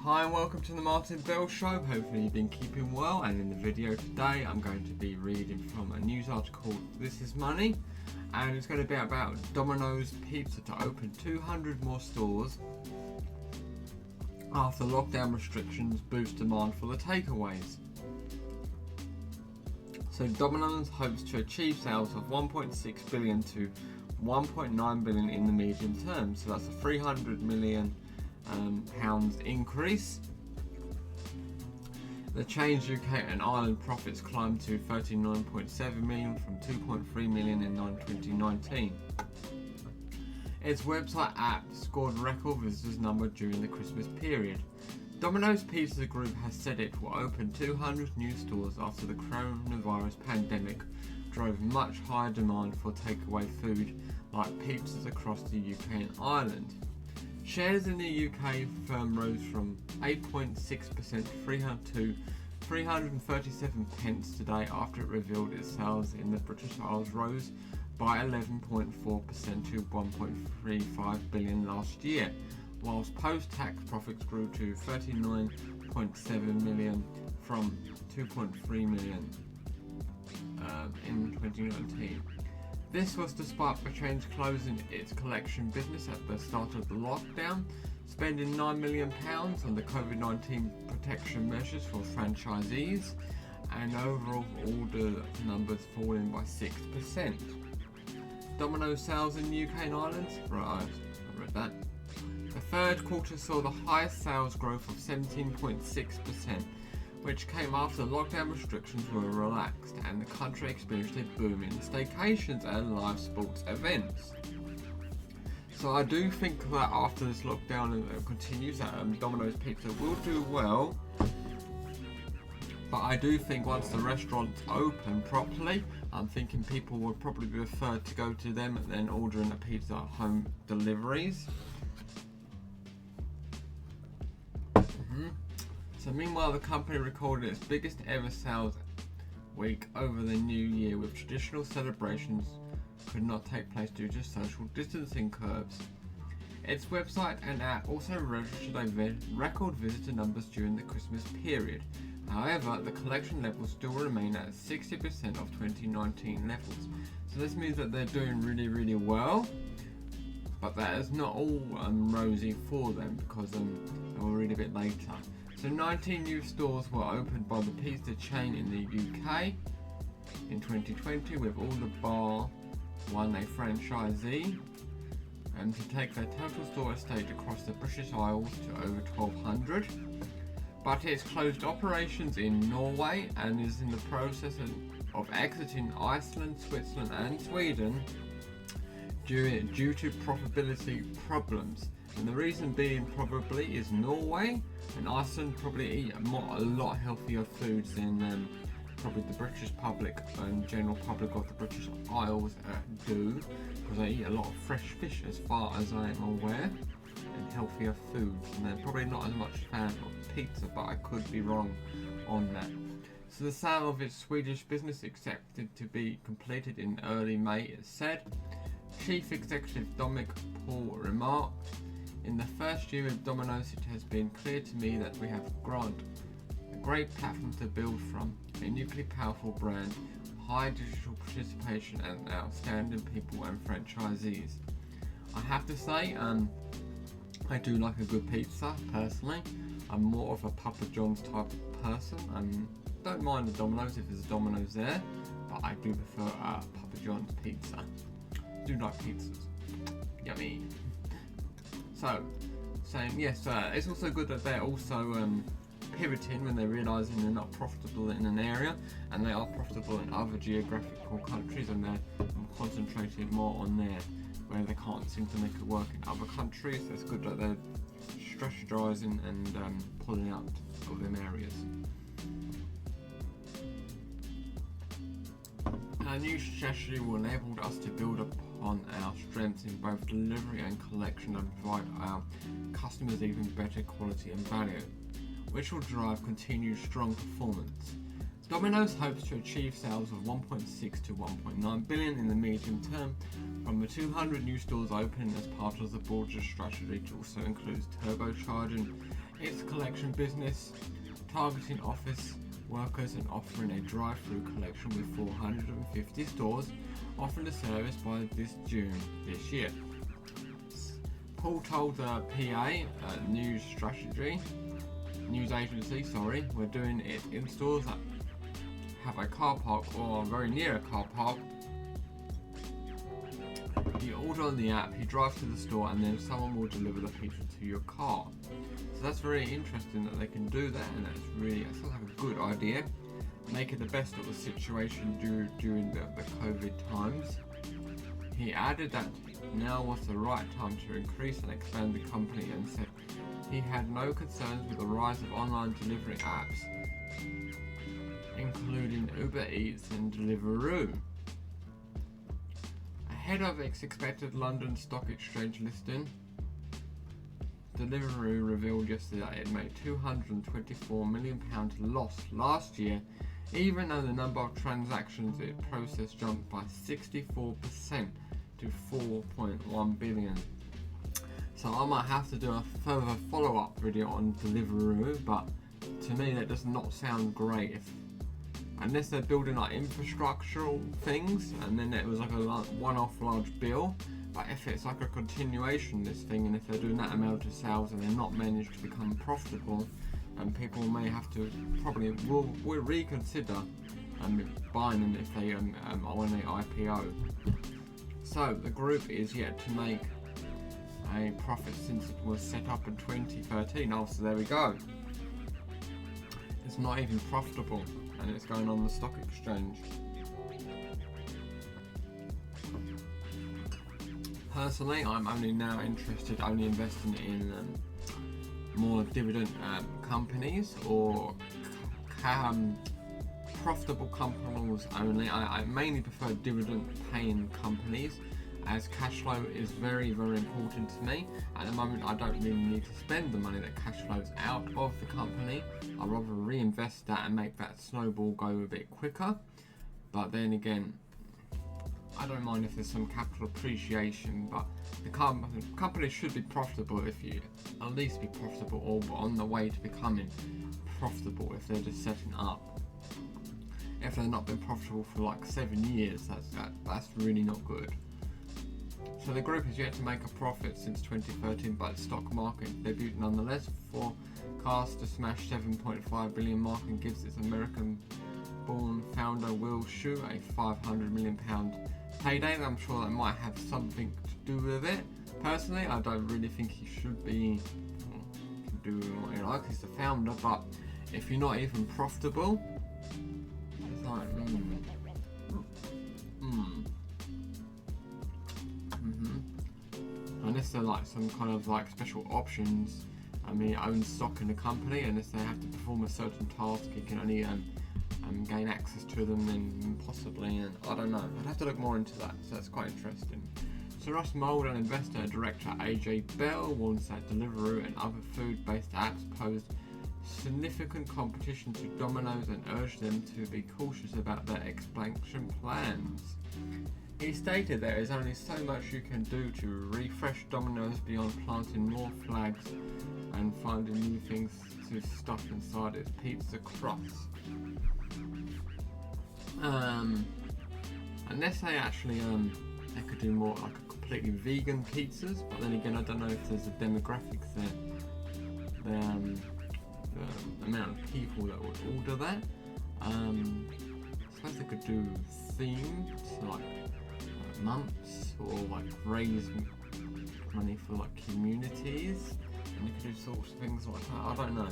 Hi and welcome to the Martin Bell Show. Hopefully you've been keeping well, and in the video today I'm going to be reading from a news article, This Is Money, and it's going to be about Domino's Pizza to open 200 more stores after lockdown restrictions boost demand for the takeaways. So Domino's hopes to achieve sales of 1.6 billion to 1.9 billion in the medium term, so that's a 300 million pounds increase. The chain's UK and Ireland profits climbed to 39.7 million from 2.3 million in 2019. Its website app scored record visitors number during the Christmas period. Domino's Pizza Group has said it will open 200 new stores after the coronavirus pandemic drove much higher demand for takeaway food like pizzas across the UK and Ireland. Shares in the UK firm rose from 8.6% to 337 pence today after it revealed its sales in the British Isles rose by 11.4% to 1.35 billion last year, whilst post-tax profits grew to 39.7 million from 2.3 million in 2019. This was despite the chain closing its collection business at the start of the lockdown, spending £9 million on the COVID-19 protection measures for franchisees, and overall order numbers falling by 6%. Domino's sales in the UK and Ireland, right, I read that. The third quarter saw the highest sales growth of 17.6%, which came after lockdown restrictions were relaxed and the country experienced a boom in staycations and live sports events. So I do think that after this lockdown continues, that Domino's Pizza will do well. But I do think once the restaurants open properly, I'm thinking people would probably prefer to go to them than ordering a pizza at home deliveries. So meanwhile, the company recorded its biggest ever sales week over the new year, with traditional celebrations could not take place due to social distancing curbs. Its website and app also registered record visitor numbers during the Christmas period. However, the collection levels still remain at 60% of 2019 levels. So this means that they're doing really well, but that is not all rosy for them, because I'll read a bit later. So 19 new stores were opened by the pizza chain in the UK in 2020, with all the bar one a franchisee, and to take their total store estate across the British Isles to over 1,200. But it's closed operations in Norway and is in the process of exiting Iceland, Switzerland and Sweden due to profitability problems. And the reason being probably is Norway and Iceland probably eat a lot healthier foods than probably the British public and general public of the British Isles do, because they eat a lot of fresh fish as far as I am aware, and healthier foods, and they're probably not as much fan of pizza, but I could be wrong on that. So the sale of its Swedish business expected to be completed in early May, it said. Chief Executive Dominic Paul remarked, "In the first year of Domino's, it has been clear to me that we have granted a great platform to build from, a nuclearly powerful brand, high digital participation and outstanding people and franchisees." I have to say, I do like a good pizza personally. I'm more of a Papa John's type of person. Don't mind the Domino's if there's a Domino's there, but I do prefer Papa John's pizza. Do like pizzas. Yummy. So, saying yes, it's also good that they're also pivoting when they're realising they're not profitable in an area, and they are profitable in other geographical countries, and they're concentrating more on there where they can't seem to make it work in other countries. So it's good that they're strategizing and pulling out of them areas. Our new strategy will enable us to build upon our strengths in both delivery and collection and provide our customers even better quality and value, which will drive continued strong performance. Domino's hopes to achieve sales of 1.6 to 1.9 billion in the medium term from the 200 new stores opening as part of the broader strategy, which also includes turbocharging its collection business, targeting office workers and offering a drive-through collection with 450 stores offering the service by this June this year. Paul told the PA news agency, we're doing it in stores that have a car park or very near a car park. You order on the app, you drive to the store, and then someone will deliver the pizza to your car. So that's very interesting that they can do that, and that sounds like a good idea. Make it the best of the situation during the COVID times. He added that now was the right time to increase and expand the company, and said he had no concerns with the rise of online delivery apps, including Uber Eats and Deliveroo. Ahead of its expected London Stock Exchange listing, Deliveroo revealed yesterday it made £224 million loss last year, even though the number of transactions it processed jumped by 64% to 4.1 billion. So I might have to do a further follow-up video on Deliveroo, but to me that does not sound great. Unless they're building like infrastructural things, and then it was like a one-off large bill. But if it's like a continuation, this thing, and if they're doing that amount of sales and they're not managed to become profitable, and people may have to will reconsider buying them if they when they IPO. So the group is yet to make a profit since it was set up in 2013. Oh, so there we go. It's not even profitable, and it's going on the stock exchange. Personally, I'm only now interested investing in more dividend companies or profitable companies only. I mainly prefer dividend paying companies, as cash flow is very, very important to me. At the moment, I don't really need to spend the money that cash flows out of the company. I'd rather reinvest that and make that snowball go a bit quicker. But then again, I don't mind if there's some capital appreciation, but the company should be profitable, if you at least be profitable or on the way to becoming profitable if they're just setting up. If they've not been profitable for like 7 years, that's really not good. So the group has yet to make a profit since 2013, but its stock market debut nonetheless, forecast to smash 7.5 billion mark, and gives its American-born founder Will Shu a £500 million payday. I'm sure that might have something to do with it. Personally, I don't really think he should be do what you like. He's the founder, but if you're not even profitable, it's like unless they're like some kind of like special options. I mean, own stock in the company, unless they have to perform a certain task, you can only gain access to them, then possibly, and I don't know. I'd have to look more into that, so that's quite interesting. So Ross Mould and investor director AJ Bell warns that Deliveroo and other food-based apps pose significant competition to Domino's and urged them to be cautious about their expansion plans. He stated there is only so much you can do to refresh Domino's beyond planting more flags and finding new things to stuff inside its pizza crust. Unless they actually they could do more like a completely vegan pizzas, but then again I don't know if there's a demographics there. The amount of people that would order that. I suppose they could do themed like months, or like raise money for like communities, and they could do sorts of things like that. I don't know.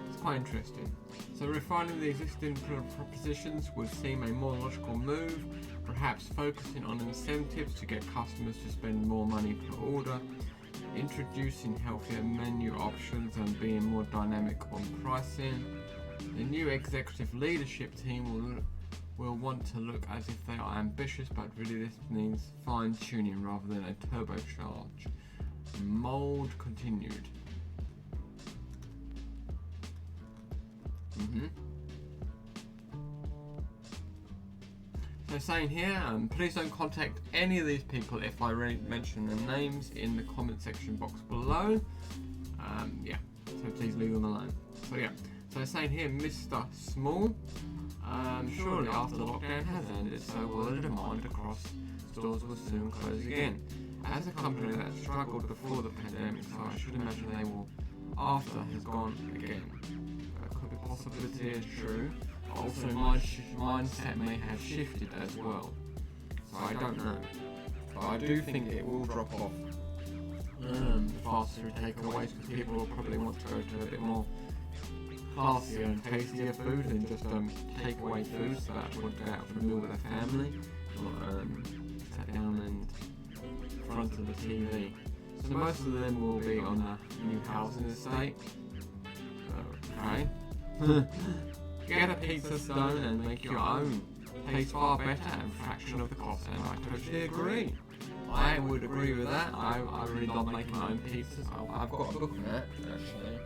It's quite interesting. So refining the existing propositions would seem a more logical move, perhaps focusing on incentives to get customers to spend more money per order, introducing healthier menu options, and being more dynamic on pricing. The new executive leadership team will want to look as if they are ambitious, but really this means fine-tuning rather than a turbocharge. Mould continued. So saying here, please don't contact any of these people if I mention their names in the comment section box below. Yeah, so please leave them alone. So yeah, so it's saying here, Mr. Small, surely after the lockdown has ended, so will the demand across stores will soon close again. As a company that struggled before the pandemic, so I should imagine they will after has gone again. That could be a possibility, is true. Also, my mindset may have shifted as well. So I don't know. But I do think it will drop off. Fast food takeaways, because people will probably want to go to a bit more classier and tastier food than just takeaway food, so that would go out for a meal with a family, or sat down and in front of the TV. So most of them will be on a new housing estate. Okay. Get a pizza stone and make your own. Tastes far better and fraction of the cost, and I totally agree. I would agree with that. I really love making my own pizzas. I've got a book on that, actually.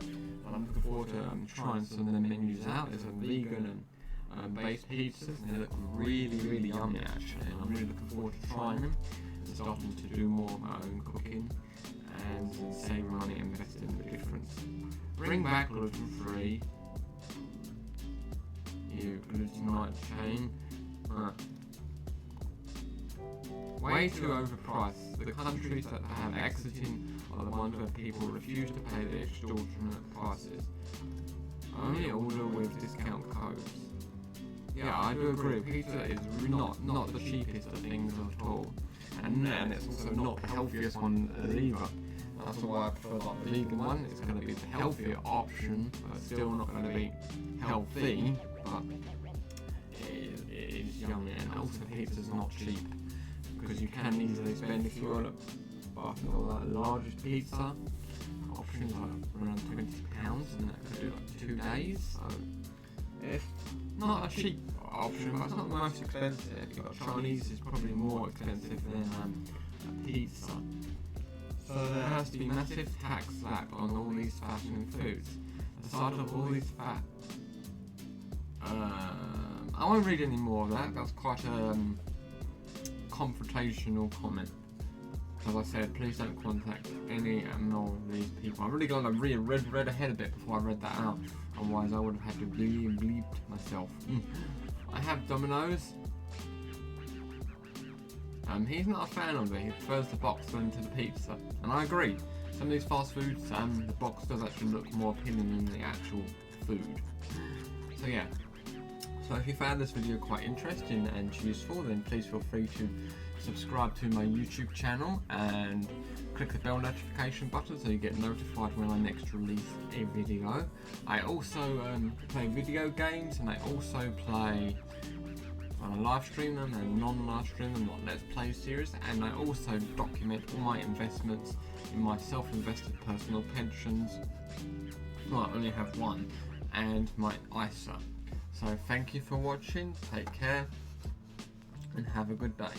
I'm looking forward to trying some of the menus out. There's some vegan and based pizzas, and they look really, really yummy, actually. And I'm really looking forward to trying them and starting to do more of my own cooking and saving money and investing in the difference. Bring back gluten-free. You glutenite chain. Way too overpriced. The countries that have exiting are the ones where people refuse to pay the extortionate prices. Only order with discount codes. Yeah, I do agree. Pizza is not the cheapest of things at all, and it's also not the healthiest one either. That's why I prefer like the vegan one. It's going to be the healthier option, but still not going to be healthy. But it is yummy, and also pizza's not cheap, because you can easily spend, if you want to buy the largest pizza, options are around £20, and that could do like 2 days. So it's not a cheap option, but it's not the most expensive. You've got Chinese is probably more expensive than a pizza. So there has to be massive tax slap on all these fashion foods. The start of all these fat. I won't read any more of that. That's quite a confrontational comment. As I said, please don't contact any and all of these people. I'm really glad I read ahead a bit before I read that out. Otherwise, I would have had to bleep myself. I have Domino's. He's not a fan of it. He prefers the box into the pizza, and I agree. Some of these fast foods, the box does actually look more appealing than the actual food. So yeah. So if you found this video quite interesting and useful, then please feel free to subscribe to my YouTube channel and click the bell notification button so you get notified when I next release a video. I also play video games, and I also play live stream them and non-live stream them, like Let's Play series, and I also document all my investments in my self-invested personal pensions. Well, I only have one, and my ISA. So thank you for watching, take care, and have a good day.